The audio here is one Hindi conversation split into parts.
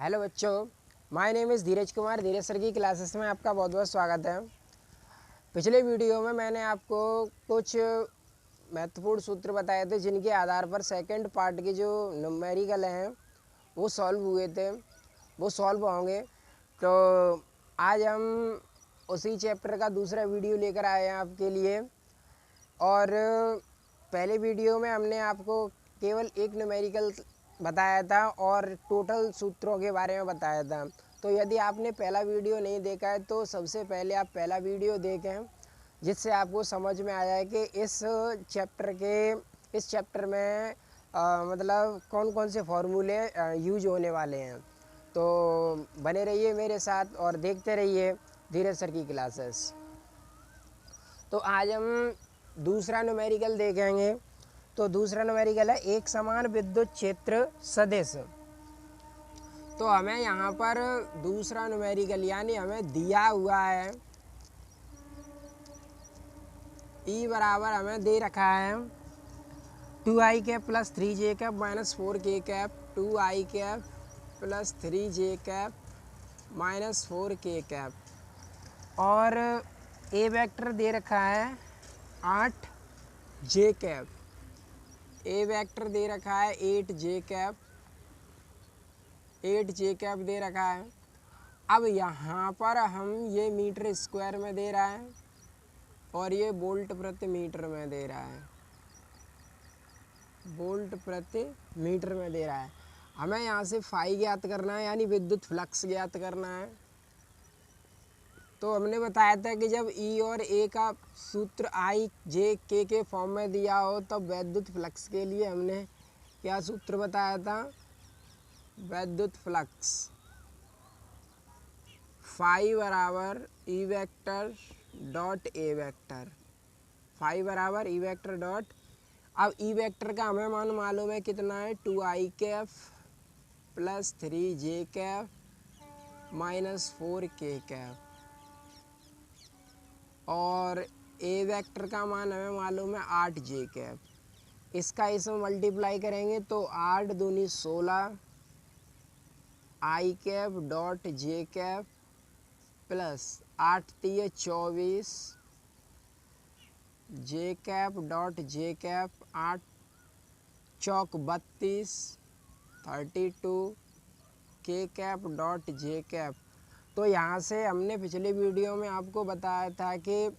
हेलो बच्चों, my name is Dheeraj Kumar. Dheeraj sir की क्लासेस में आपका बहुत बहुत स्वागत है। पिछले वीडियो में मैंने आपको कुछ महत्वपूर्ण सूत्र बताए थे जिनके आधार पर सेकंड पार्ट के जो न्यूमेरिकल हैं वो सॉल्व हुए थे, वो सॉल्व होंगे। तो आज हम उसी चैप्टर का दूसरा वीडियो लेकर आए हैं आपके लिए। और पहले वीडियो में हमने आपको केवल एक न्यूमेरिकल बताया था और टोटल सूत्रों के बारे में बताया था। तो यदि आपने पहला वीडियो नहीं देखा है तो सबसे पहले आप पहला वीडियो देखें, जिससे आपको समझ में आ जाए कि इस चैप्टर में मतलब कौन कौन से फॉर्मूले यूज होने वाले हैं। तो बने रहिए मेरे साथ और देखते रहिए धीरज सर की क्लासेस। तो आज हम दूसरा न्यूमेरिकल देखेंगे। तो दूसरा न्यूमेरिकल है एक समान विद्युत क्षेत्र सदिश। तो हमें यहाँ पर दूसरा न्यूमेरिकल यानी हमें दिया हुआ है E बराबर हमें दे रखा है 2i cap plus 3j cap minus 4k cap, 2i cap plus 3j cap minus 4k cap, और ए वेक्टर दे रखा है 8j कैप, ए वेक्टर दे रखा है 8j कैप, 8j कैप दे रखा है। अब यहाँ पर हम ये मीटर स्क्वायर में दे रहा है और ये वोल्ट प्रति मीटर में दे रहा है, वोल्ट प्रति मीटर में दे रहा है। हमें यहाँ से फाई ज्ञात करना है यानी विद्युत फ्लक्स ज्ञात करना है। तो हमने बताया था कि जब ई और ए का सूत्र आई जे के फॉर्म में दिया हो तब विद्युत फ्लक्स के लिए हमने क्या सूत्र बताया था, विद्युत फ्लक्स फाई बराबर E vector dot A vector, phi बराबर ई वेक्टर डॉट। अब ई वेक्टर का हमें मान मालूम है कितना है 2i Kaif plus 3j Kaif minus 4k Kaif, और ए वेक्टर का मान हमें मालूम है 8j कैफ। इसका इसमें मल्टीप्लाई करेंगे तो 8 दूनी 16 I cap dot J cap plus 8 तिये 24 J cap dot J cap, 8 चौक 32 32 के कैप डॉट जे कैप। तो यहाँ से हमने पिछले वीडियो में आपको बताया था कि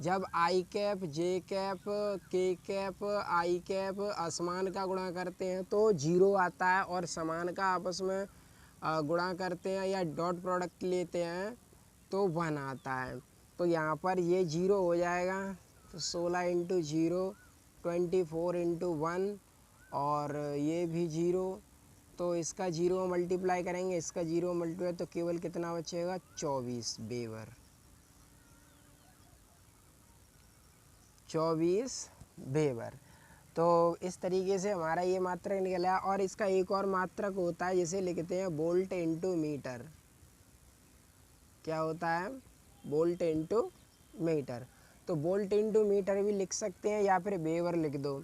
जब आई कैप जे कैप के कैप आई कैप असमान का गुणा करते हैं तो जीरो आता है, और समान का आपस में गुणा करते हैं या डॉट प्रोडक्ट लेते हैं तो 1 आता है। तो यहाँ पर ये जीरो हो जाएगा, तो 16 इंटू जीरो 24 इंटू 1, और ये भी जीरो। तो इसका जीरो मल्टीप्लाई करेंगे, इसका जीरो मल्टीप्लाई तो केवल कितना बचेगा 24 वेबर, 24 वेबर। तो इस तरीके से हमारा ये मात्रक निकला। और इसका एक और मात्रक होता है जिसे लिखते हैं वोल्ट इंटू मीटर। क्या होता है, वोल्ट इंटू मीटर। तो वोल्ट इंटू मीटर भी लिख सकते हैं या फिर वेबर लिख दो,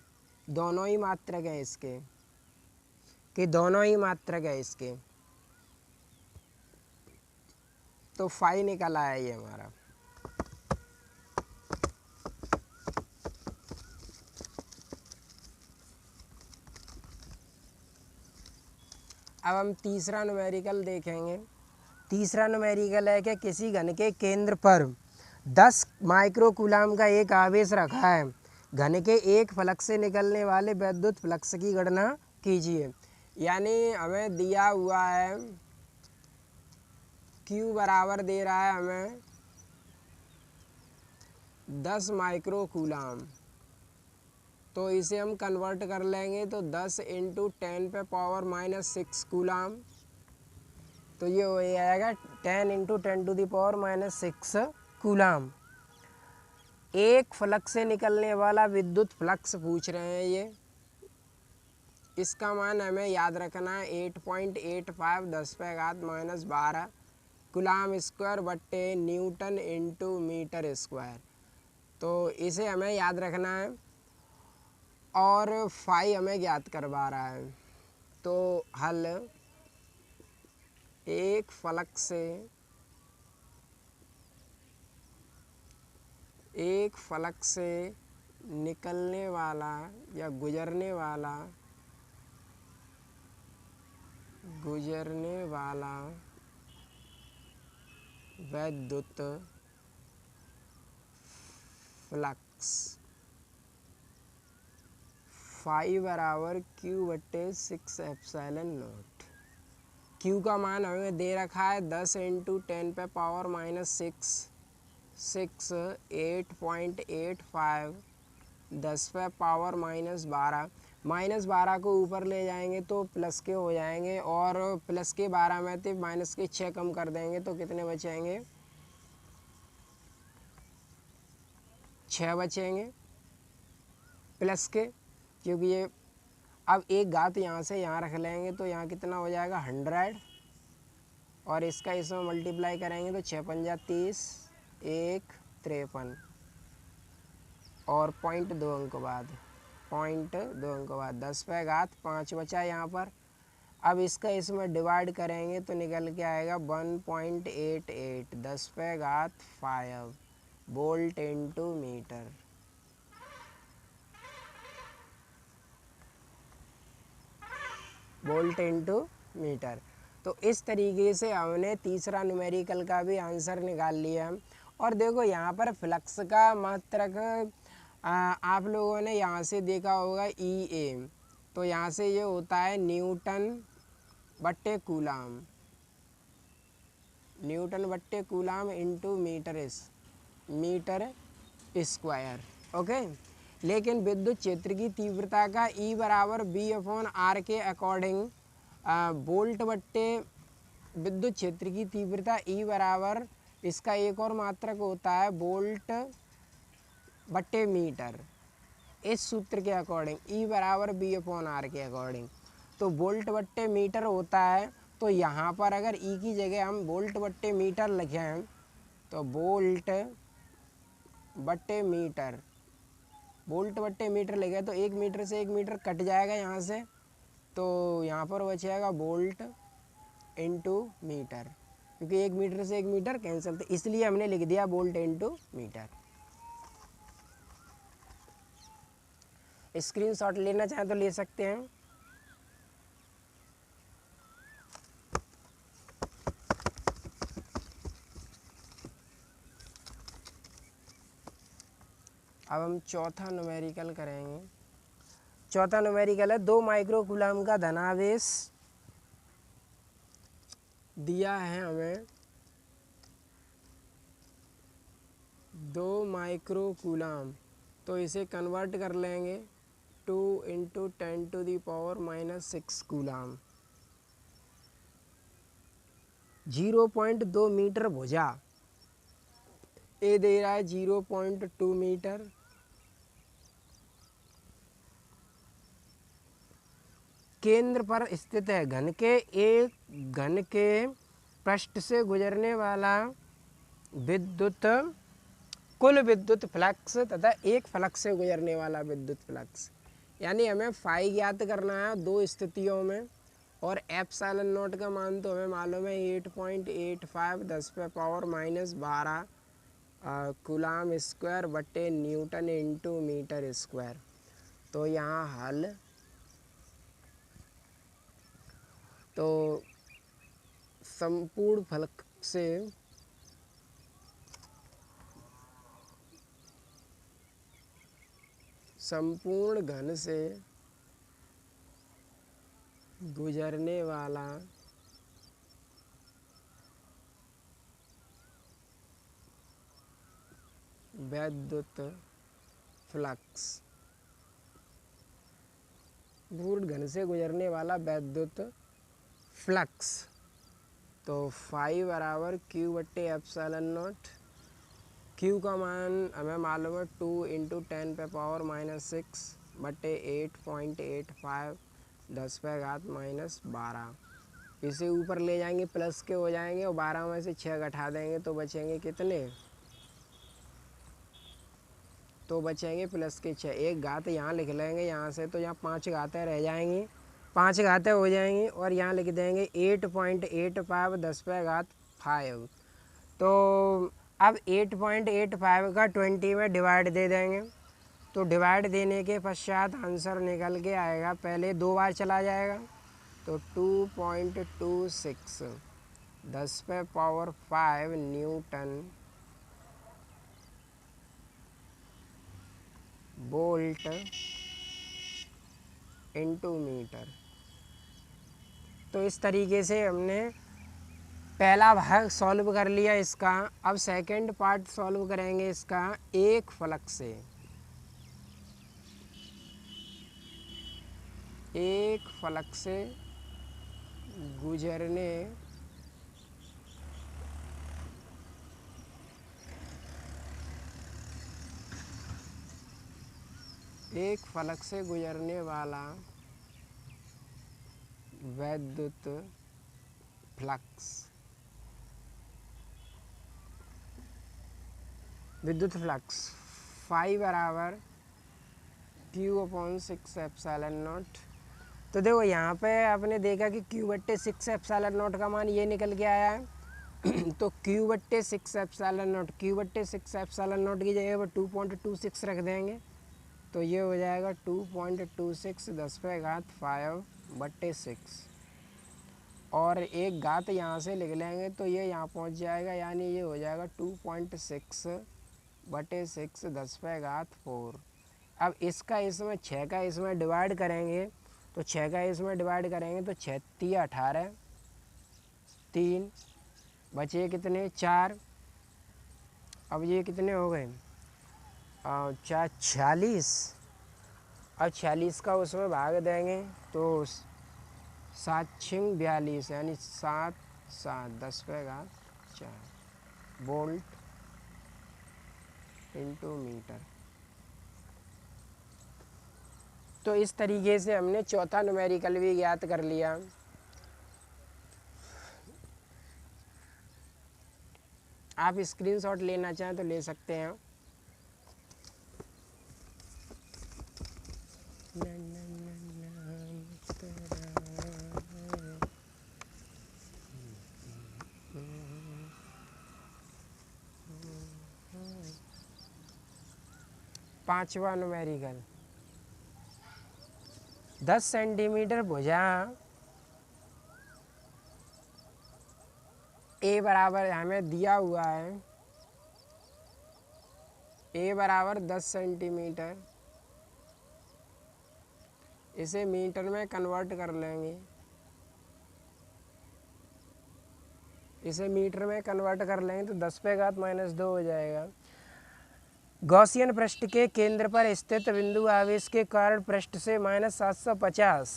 दोनों ही मात्रक हैं इसके, कि दोनों ही मात्रक है इसके। तो फाई निकल आया ये हमारा। अब हम तीसरा न्यूमेरिकल देखेंगे। तीसरा न्यूमेरिकल है कि किसी घन के केंद्र पर 10 माइक्रो कूलाम का एक आवेश रखा है, घन के एक फ्लक्स से निकलने वाले विद्युत फ्लक्स की गणना कीजिए। यानी हमें दिया हुआ है Q बराबर दे रहा है हमें 10 माइक्रो कूलाम। तो इसे हम कन्वर्ट कर लेंगे तो 10 इंटू 10 पे पावर माइनस 6 कूलाम। तो ये हो जाएगा 10 into 10 to the power minus 6 coulomb. एक फ्लक्स से निकलने वाला विद्युत फ्लक्स पूछ रहे हैं ये। इसका मान हमें याद रखना है 8.85 10 पे घात माइनस 12 कूलाम स्क्वायर बट्टे न्यूटन इंटू मीटर स्क्वायर। तो इसे हमें याद रखना है और फाई हमें ज्ञात करवा रहा है। तो हल एक फलक से निकलने वाला या गुजरने वाला वैद्युत फ्लक्स फाई बराबर क्यू बट्टे 6 एप्सिलॉन नॉट। क्यू का मान हमें दे रखा है 10 इंटू 10 पे पावर माइनस 6 8.85 10 पे पावर -12 को ऊपर ले जाएंगे तो प्लस के हो जाएंगे, और प्लस के 12 में से माइनस के 6 कम कर देंगे तो कितने बचेंगे? 6 बचेंगे प्लस के, क्योंकि ये अब एक घात यहाँ से यहाँ रख लेंगे तो यहाँ कितना हो जाएगा 100, और इसका इसमें मल्टीप्लाई करेंगे तो 6 पंजा 30 1 53 और 0.2 अंक बाद 10 पे घात 5 बचा यहाँ पर। अब इसका इसमें डिवाइड करेंगे तो निकल के आएगा 1.88 10 पे घात 5 वोल्ट इंटू मीटर। तो इस तरीके से हमने तीसरा न्यूमेरिकल का भी आंसर निकाल लिया। और देखो यहाँ पर फ्लक्स का मात्रक आप लोगों ने यहाँ से देखा होगा EA, तो यहाँ से ये होता है न्यूटन बट्टे coulomb into metre square. Okay, लेकिन विद्युत क्षेत्र की तीव्रता का E बराबर V/R के अकॉर्डिंग वोल्ट बट्टे विद्युत क्षेत्र की तीव्रता E बराबर, इसका एक और मात्रक होता है वोल्ट बट्टे मीटर। इस सूत्र के अकॉर्डिंग E बराबर V/R के अकॉर्डिंग तो वोल्ट बट्टे मीटर होता है। तो यहाँ पर अगर E की जगह हम वोल्ट बट्टे मीटर लिखें तो वोल्ट बट्टे मीटर लिखे तो 1 मीटर से 1 मीटर कट जाएगा यहाँ से, तो यहाँ पर बचेगा वोल्ट इंटू मीटर, क्योंकि 1 मीटर से 1 मीटर कैंसिल, तो इसलिए हमने लिख दिया वोल्ट इंटू मीटर। स्क्रीनशॉट लेना चाहें तो ले सकते हैं। अब हम चौथा न्यूमेरिकल करेंगे। चौथा न्यूमेरिकल है 2 माइक्रो कूलम का धनावेश दिया है हमें 2 माइक्रो कूलम, तो इसे कन्वर्ट कर लेंगे 2 इंटू 10⁻⁻6 कूलम। 0.2 मीटर भुजा, ए दे रहा है 0.2 मीटर। केंद्र पर स्थित है घन के पृष्ठ से गुजरने वाला कुल विद्युत फ्लक्स तथा एक फ्लक्स से गुजरने वाला विद्युत फ्लक्स, यानी हमें फाई ज्ञात करना है 2 स्थितियों में, और एप्सिलॉन नॉट का मान तो हमें मालूम है 8.85 10 पे पावर -12 कूलम स्क्वायर बट्टे न्यूटन इंटू मीटर स्क्वायर। तो यहाँ हल, तो संपूर्ण फलक से संपूर्ण घन से गुजरने वाला वैद्युत फ्लक्स, पूर्ण घन से गुजरने वाला वैद्युत फ्लक्स, तो फाई बराबर क्यू बट्टे एप्सिलॉन नॉट। क्यू का मान हमें मालूम है 2 इंटू 10 पे पावर -6 बट्टे 8.85 10 पे घात -12। इसे ऊपर ले जाएंगे प्लस के हो जाएंगे, और 12 में से 6 घटा देंगे तो बचेंगे कितने? तो बचेंगे प्लस के 6। एक घात यहाँ लिख लेंगे यहाँ से, तो यहाँ 5 घातें रह जाएंगी, 5 घातें हो जाएंगी और यहाँ लिख देंगे 8.85 10⁵ तो अब 8.85 का 20 में डिवाइड दे देंगे। तो डिवाइड देने के पश्चात आंसर निकल के आएगा, पहले 2 बार चला जाएगा तो 2.26 10⁵ न्यूटन वोल्ट इनटू मीटर। तो इस तरीके से हमने पहला भाग सॉल्व कर लिया इसका। अब सेकंड पार्ट सॉल्व करेंगे इसका। एक फलक से गुजरने वाला विद्युत फ्लक्स फाई बराबर Q/6ε0। तो देखो यहाँ पे आपने देखा कि Q/6ε0 का मान ये निकल के आया है। तो Q/6ε0 की जगह पर 2.26 रख देंगे तो ये हो जाएगा 2.26 10⁵ 6 और एक घात यहाँ से लिख लेंगे तो ये यहाँ पहुँच जाएगा, यानी ये हो जाएगा 2.6 / 6 10⁴। अब इसका इसमें 6 का इसमें डिवाइड करेंगे तो 6 का इसमें डिवाइड करेंगे तो 6 × 18 3 बचे कितने 4। अब ये कितने हो गए 46। अब 46 का उसमें भाग देंगे तो 7×6 42 यानी 7 10⁴ वोल्ट इनटू मीटर। तो इस तरीके से हमने चौथा न्यूमेरिकल भी ज्ञात कर लिया। आप स्क्रीनशॉट लेना चाहें तो ले सकते हैं। पांचवा न्यूमेरिकल 10 सेंटीमीटर भुजा ए बराबर हमें दिया हुआ है, ए बराबर 10 सेंटीमीटर। इसे मीटर में कन्वर्ट कर लेंगे। इसे मीटर में कन्वर्ट कर लेंगे तो 10⁻⁻2 हो जाएगा। गॉसियन पृष्ठ के केंद्र पर स्थित बिंदु आवेश के कारण पृष्ठ से -750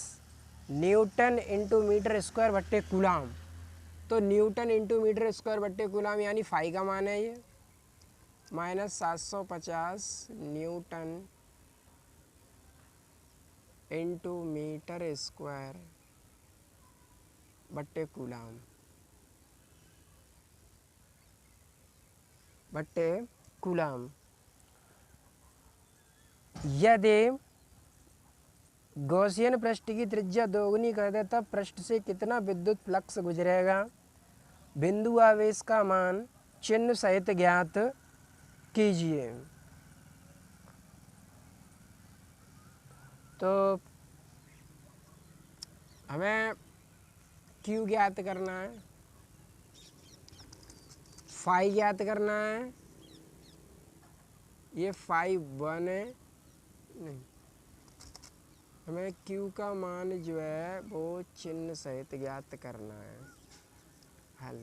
न्यूटन इंटू मीटर स्क्वायर बट्टे कूलाम। तो न्यूटन इंटू मीटर स्क्वायर बट्टे कूलाम यानी फाई का मान है ये -750 न्यूटन इंटू मीटर स्क्वायर बट्टे कूलाम बट्टे कूलाम। यदि गॉसियन पृष्ठ की त्रिज्या दोगुनी कर दे तब पृष्ठ से कितना विद्युत फ्लक्स गुजरेगा। बिंदु आवेश का मान चिन्ह सहित ज्ञात कीजिए। तो हमें Q ज्ञात करना है, फाई ज्ञात करना है। ये फाई 1 है, नहीं हमें Q का मान जो है वो चिन्ह सहित ज्ञात करना है। हल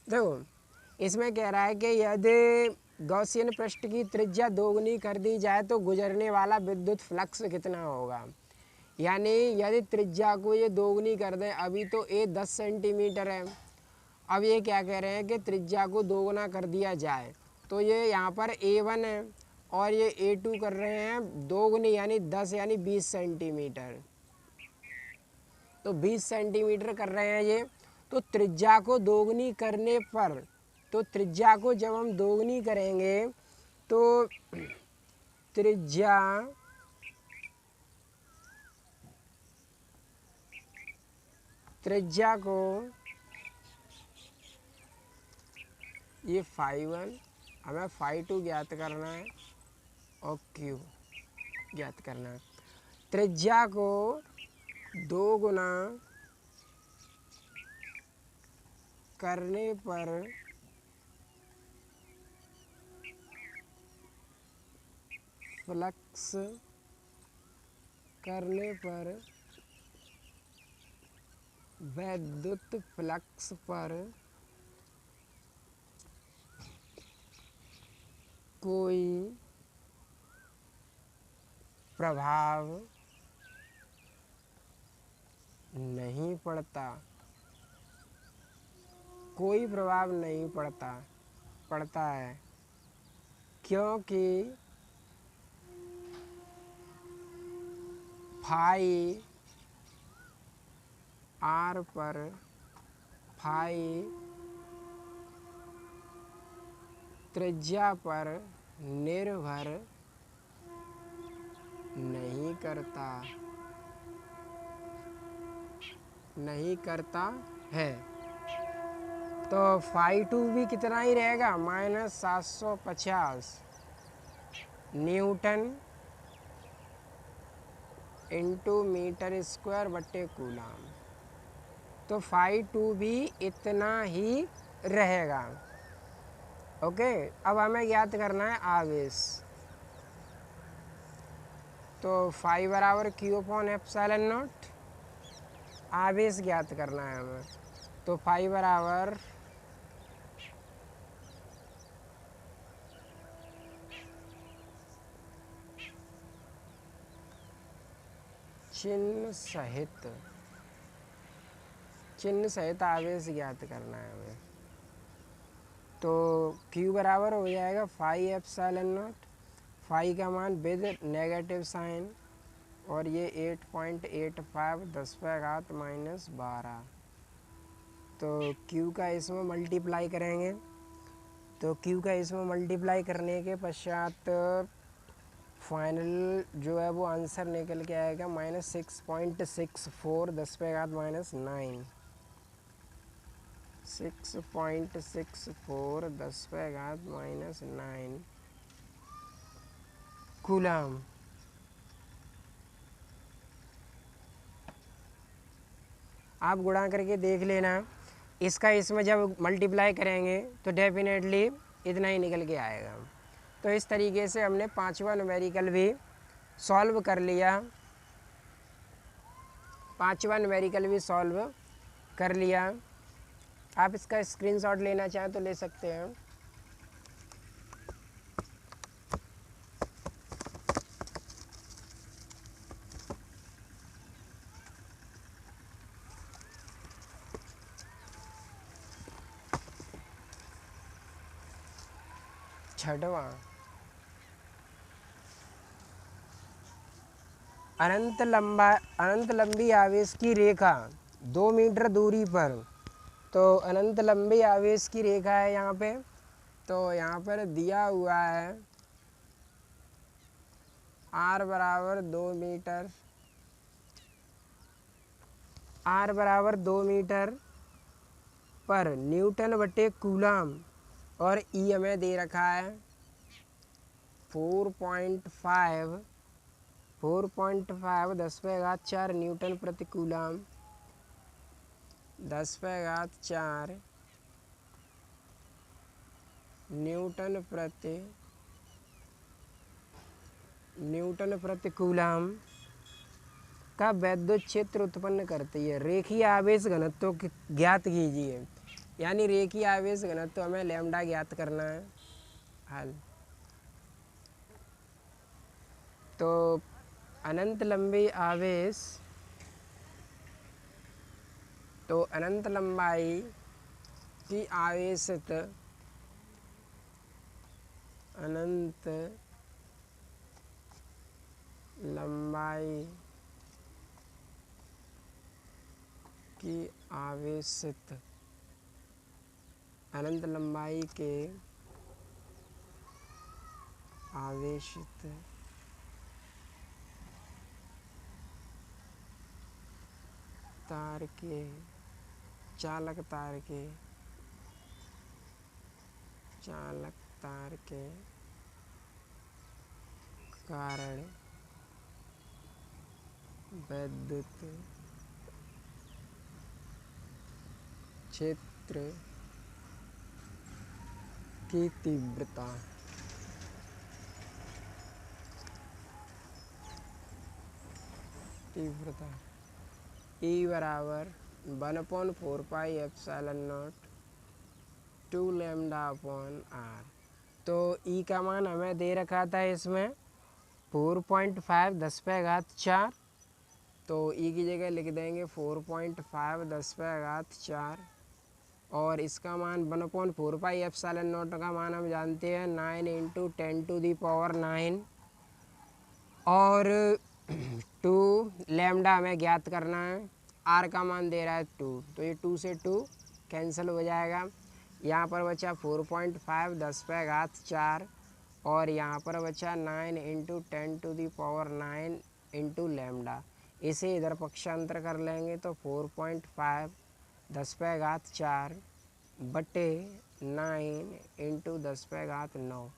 देखो इसमें कह रहा है कि यदि गॉसियन पृष्ठ की त्रिज्या दोगुनी कर दी जाए तो गुजरने वाला विद्युत फ्लक्स कितना होगा। यानी यदि त्रिज्या को ये दोगुनी कर दें, अभी तो ये 10 सेंटीमीटर है, अब ये क्या कह रहे हैं कि त्रिज्या को दोगुना कर दिया जाए। तो ये यहाँ पर A1 है और ये A2 कर रहे हैं दोगुनी यानी 10 यानी 20 सेंटीमीटर। तो 20 सेंटीमीटर कर रहे हैं ये। तो त्रिज्या को दोगुनी करने पर, तो त्रिज्या को जब हम दोगुनी करेंगे तो त्रिज्या त्रिज्या को ये φ1 हमें φ2 ज्ञात करना है और Q ज्ञात करना है। त्रिज्या को 2 गुना करने पर फ्लक्स करने पर वैद्युत फ्लक्स पर कोई प्रभाव नहीं पड़ता, कोई प्रभाव नहीं पड़ता है, क्योंकि फाई आर पर फाई त्रिज्या पर निर्भर नहीं करता है। तो φ2 भी कितना ही रहेगा, -750 न्यूटन इंटू मीटर स्क्वायर बटे कूलम। तो φ2 भी इतना ही रहेगा। ओके, अब हमें ज्ञात करना है आवेश। तो फाई बराबर Q/ε0 आवेश ज्ञात करना है हमें। तो फाई बराबर चिन्ह सहित आवेश ज्ञात करना है हमें। तो Q बराबर हो जाएगा φε0, फाई का मान विद नेगेटिव साइन और ये 8.85 10⁻⁻12। तो Q का इसमें मल्टीप्लाई करेंगे। तो Q का इसमें मल्टीप्लाई करने के पश्चात फाइनल जो है वो आंसर निकल के आएगा -6.64 10⁻⁻9 6.64 10⁻⁻9 कूलम। आप गुणा करके देख लेना, इसका इसमें जब मल्टीप्लाई करेंगे तो डेफिनेटली इतना ही निकल के आएगा। तो इस तरीके से हमने 5वां न्यूमेरिकल भी सॉल्व कर लिया। 5वां न्यूमेरिकल भी सॉल्व कर लिया। आप इसका स्क्रीनशॉट लेना चाहें तो ले सकते हैं। छठवां, अनंत लंबी आवेश की रेखा 2 मीटर दूरी पर। तो अनंत लंबी आवेश की रेखा है यहाँ पे। तो यहाँ पर दिया हुआ है r बराबर 2 मीटर, r बराबर 2 मीटर पर न्यूटन बटे कूलम और ई हमें दे रखा है 4.5 10⁻⁴ न्यूटन प्रति कूलम 10⁻⁴ न्यूटन प्रति कूलम का वैद्युत क्षेत्र उत्पन्न करती है। रेखीय आवेश घनत्व ज्ञात कीजिए, यानी रेखीय आवेश घनत्व हमें लैम्डा ज्ञात करना है। हल। तो अनंत लंबी आवेश, तो अनंत लंबाई की आवेशित अनंत लंबाई की आवेशित अनंत लंबाई के आवेशित तार के चालक तार के कारण विद्युत क्षेत्र की तीव्रता E बराबर 1/4πε0 2 लैम्डा अपॉन r। तो E का मान हमें दे रखा था इसमें 4.5 10⁴ तो E की जगह लिख देंगे 4.5 10⁴ और इसका मान 1/4πε0 का मान हम जानते हैं 9 × 10⁹ और 2 लैम्डा हमें ज्ञात करना है। R का मान दे रहा है 2, तो ये 2 से 2 कैंसिल हो जाएगा। यहाँ पर बचा 4.5 10⁴ और यहाँ पर बचा 9 × 10⁹ इंटू लैम्डा। इसे इधर पक्षांतर कर लेंगे तो 4.5 10⁴ बटे 9 × 10⁹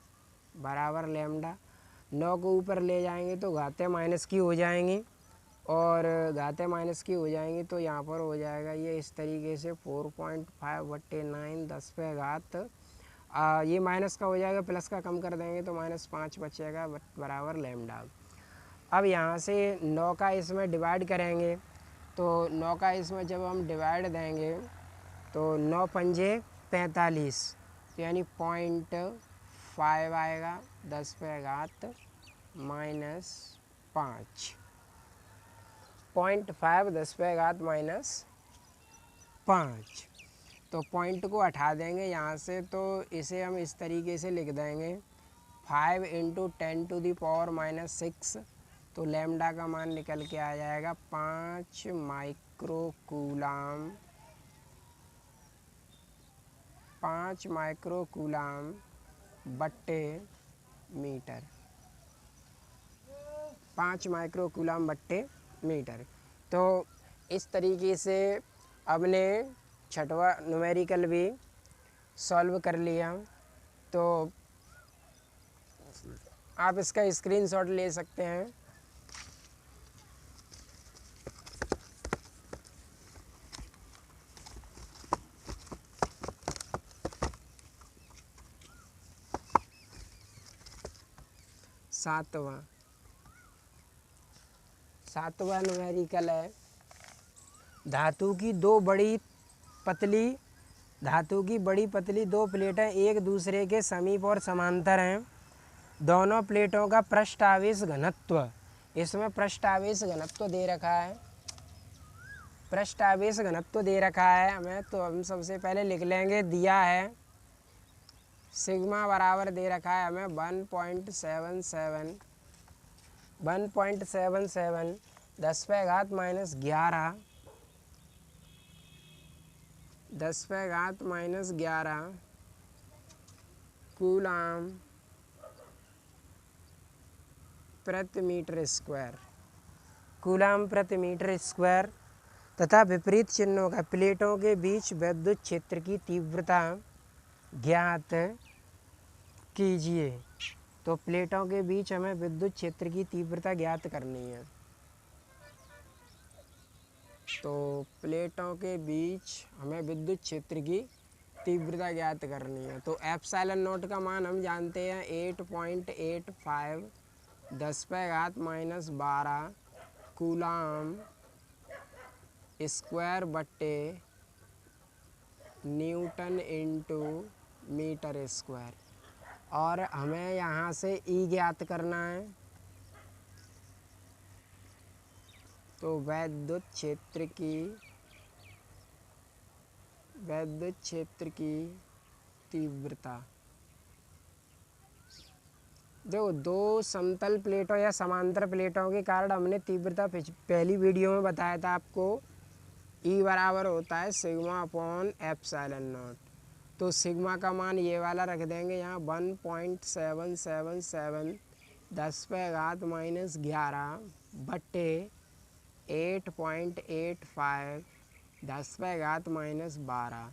बराबर लैम्डा। 9 को ऊपर ले जाएंगे तो घातें माइनस की हो जाएंगी और घातें माइनस की हो जाएंगी तो यहाँ पर हो जाएगा ये इस तरीके से 4.5 बटे 9 10⁴। ये माइनस का हो जाएगा, प्लस का कम कर देंगे तो -5 बचेगा बराबर लैम्डा। अब यहाँ से 9 का इसमें डिवाइड करेंगे तो 9 का इसमें जब हम डिवाइड देंगे तो 9 पंजे 45 यानी 0.5 आएगा 10⁻⁻5 0.5 10⁻⁻5। तो पॉइंट को हटा देंगे यहाँ से तो इसे हम इस तरीके से लिख देंगे 5 × 10⁻⁻6 तो लैम्डा का मान निकल के आ जाएगा 5 माइक्रोकूलाम बट्टे मीटर। 5 माइक्रोकूलाम बट्टे मीटर। तो इस तरीके से हमने छठवां न्यूमेरिकल भी सॉल्व कर लिया। तो आप इसका स्क्रीनशॉट ले सकते हैं। सातवां न्यूमेरिकल है धातु की बड़ी पतली दो प्लेटें एक दूसरे के समीप और समांतर हैं। दोनों प्लेटों का पृष्ठ आवेश घनत्व, इसमें पृष्ठ आवेश घनत्व दे रखा है। पृष्ठ आवेश घनत्व दे रखा है हमें, तो हम सबसे पहले लिख लेंगे, दिया है सिग्मा बराबर दे रखा है हमें 1.77 10⁻11 कूलाम प्रति मीटर स्क्वायर तथा विपरीत चिन्हों का प्लेटों के बीच विद्युत क्षेत्र की तीव्रता ज्ञात कीजिए। तो प्लेटों के बीच हमें विद्युत क्षेत्र की तीव्रता ज्ञात करनी है। तो प्लेटों के बीच हमें विद्युत क्षेत्र की तीव्रता ज्ञात करनी है। तो ε0 का मान हम जानते हैं 8.85 10⁻⁻12 कूलाम स्क्वायर बट्टे न्यूटन इंटू मीटर स्क्वायर। और हमें यहाँ से ई ज्ञात करना है। तो विद्युत क्षेत्र की तीव्रता, जो दो समतल प्लेटों या समांतर प्लेटों के कारण हमने तीव्रता पहली वीडियो में बताया था आपको, ई बराबर होता है सिग्मा अपॉन ε0। तो सिग्मा का मान ये वाला रख देंगे यहाँ 1.777 10⁻⁻11 बट्टे 8.85 10⁻⁻12।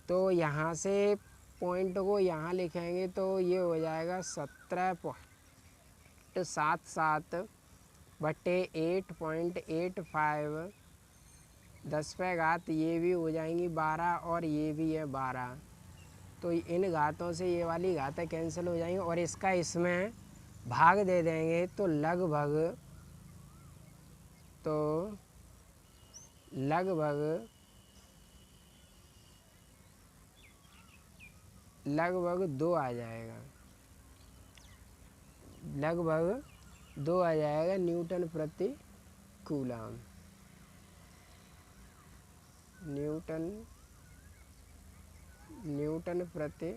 तो यहाँ से पॉइंट को यहाँ लिखेंगे तो ये हो जाएगा 17.77 बटे 8.85 10 ये भी हो जाएंगी 12 और ये भी है 12। तो इन घातों से ये वाली घातें कैंसिल हो जाएंगी और इसका इसमें भाग दे देंगे तो लगभग 2 आ जाएगा, लगभग 2 आ जाएगा न्यूटन प्रति कूलम। न्यूटन प्रति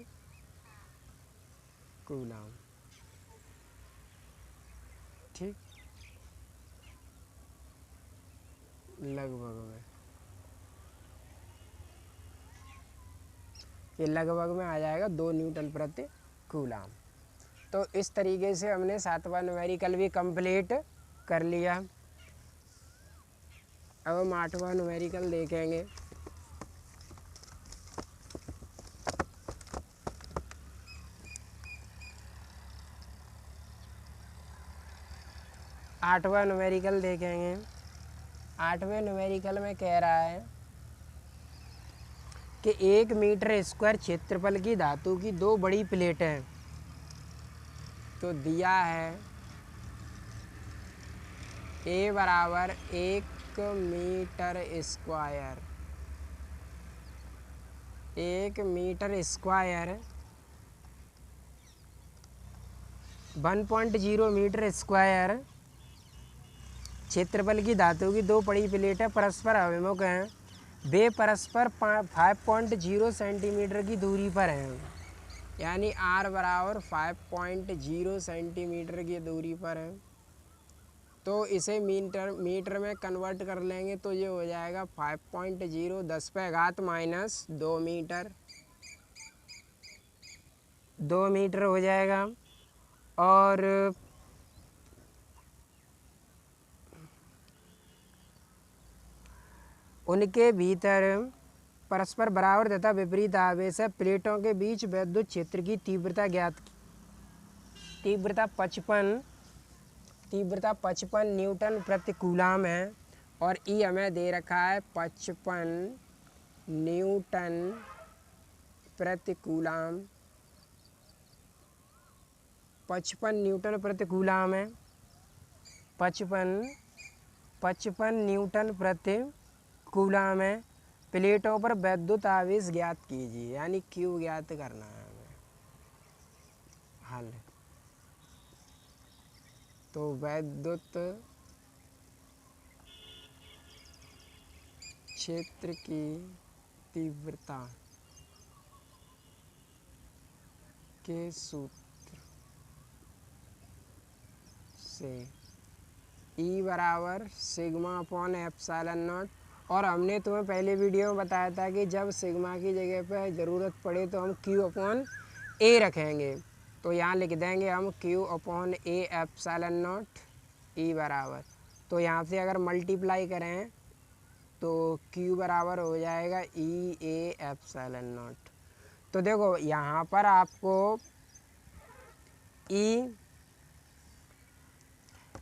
कूलम। ठीक, लगभग में ये लगभग में आ जाएगा 2 न्यूटन प्रति कूलम। तो इस तरीके से हमने 7वां न्यूमेरिकल भी कंप्लीट कर लिया। अब हम 8वां न्यूमेरिकल देखेंगे। आठवां न्यूमेरिकल देखेंगे। 8वें न्यूमेरिकल में कह रहा है कि 1 मीटर स्क्वायर क्षेत्रफल की धातु की 2 बड़ी प्लेटें तो दिया है A बराबर 1 metre square, 1 metre square 1.0 metre square क्षेत्रफल की धातु की 2 बड़ी प्लेटें परस्पर अभिमुख हैं। वे परस्पर 5.0 सेंटीमीटर की दूरी पर हैं, यानी R बराबर 5.0 सेंटीमीटर की दूरी पर है। तो इसे मीटर में कन्वर्ट कर लेंगे तो ये हो जाएगा 5.0 10⁻⁻2 मीटर, 2 मीटर हो जाएगा। और उनके भीतर परस्पर बराबर तथा विपरीत आवेश है। प्लेटों के बीच विद्युत क्षेत्र की तीव्रता ज्ञात की। तीव्रता 55 न्यूटन प्रति कूलम है और ई हमें दे रखा है 55 न्यूटन प्रति कूलम। 55 न्यूटन प्रति कूलम है, 55 न्यूटन प्रति कूलम है। प्लेटों पर विद्युत आवेश ज्ञात कीजिए, यानी क्यू ज्ञात करना है हमें। हल तो विद्युत क्षेत्र की तीव्रता के सूत्र से E बराबर सिग्मा अपॉन एप्सिलॉन नॉट। और हमने तुम्हें पहले वीडियो में बताया था कि जब सिग्मा की जगह पर ज़रूरत पड़े तो हम Q अपॉन A रखेंगे। तो यहाँ लिख देंगे हम Q upon A epsilon not E बराबर। तो यहाँ से अगर मल्टीप्लाई करें तो Q बराबर हो जाएगा E A एप्सिलॉन नॉट। तो देखो यहाँ पर आपको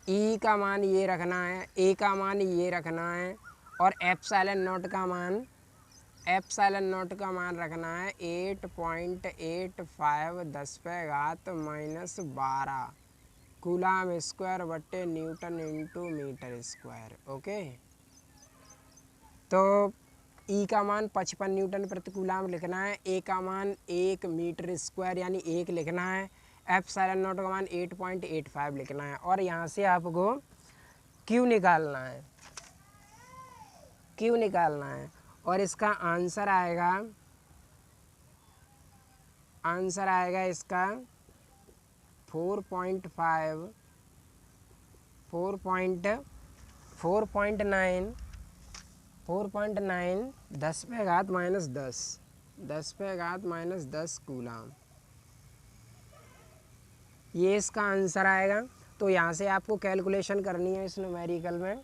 E का मान ये रखना है, A का मान ये रखना है और एप्सिलॉन नॉट का मान रखना है 8.85 10⁻⁻12 कूलम स्क्वायर बटे newton into metre square. Okay, तो E का मान 55 न्यूटन प्रति कूलम लिखना है, A का मान 1 मीटर स्क्वायर यानी 1 लिखना है, एप्सिलॉन नॉट का मान 8.85 लिखना है और यहाँ से आपको Q निकालना है और इसका आंसर आएगा इसका 4.9 10⁻−10 कूलम, ये इसका आंसर आएगा। तो यहाँ से आपको कैलकुलेशन करनी है इस न्यूमेरिकल में।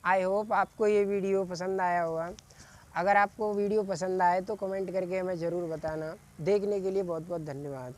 आई होप आपको ये वीडियो पसंद आया होगा। अगर आपको वीडियो पसंद आए तो कमेंट करके हमें ज़रूर बताना। देखने के लिए बहुत बहुत धन्यवाद।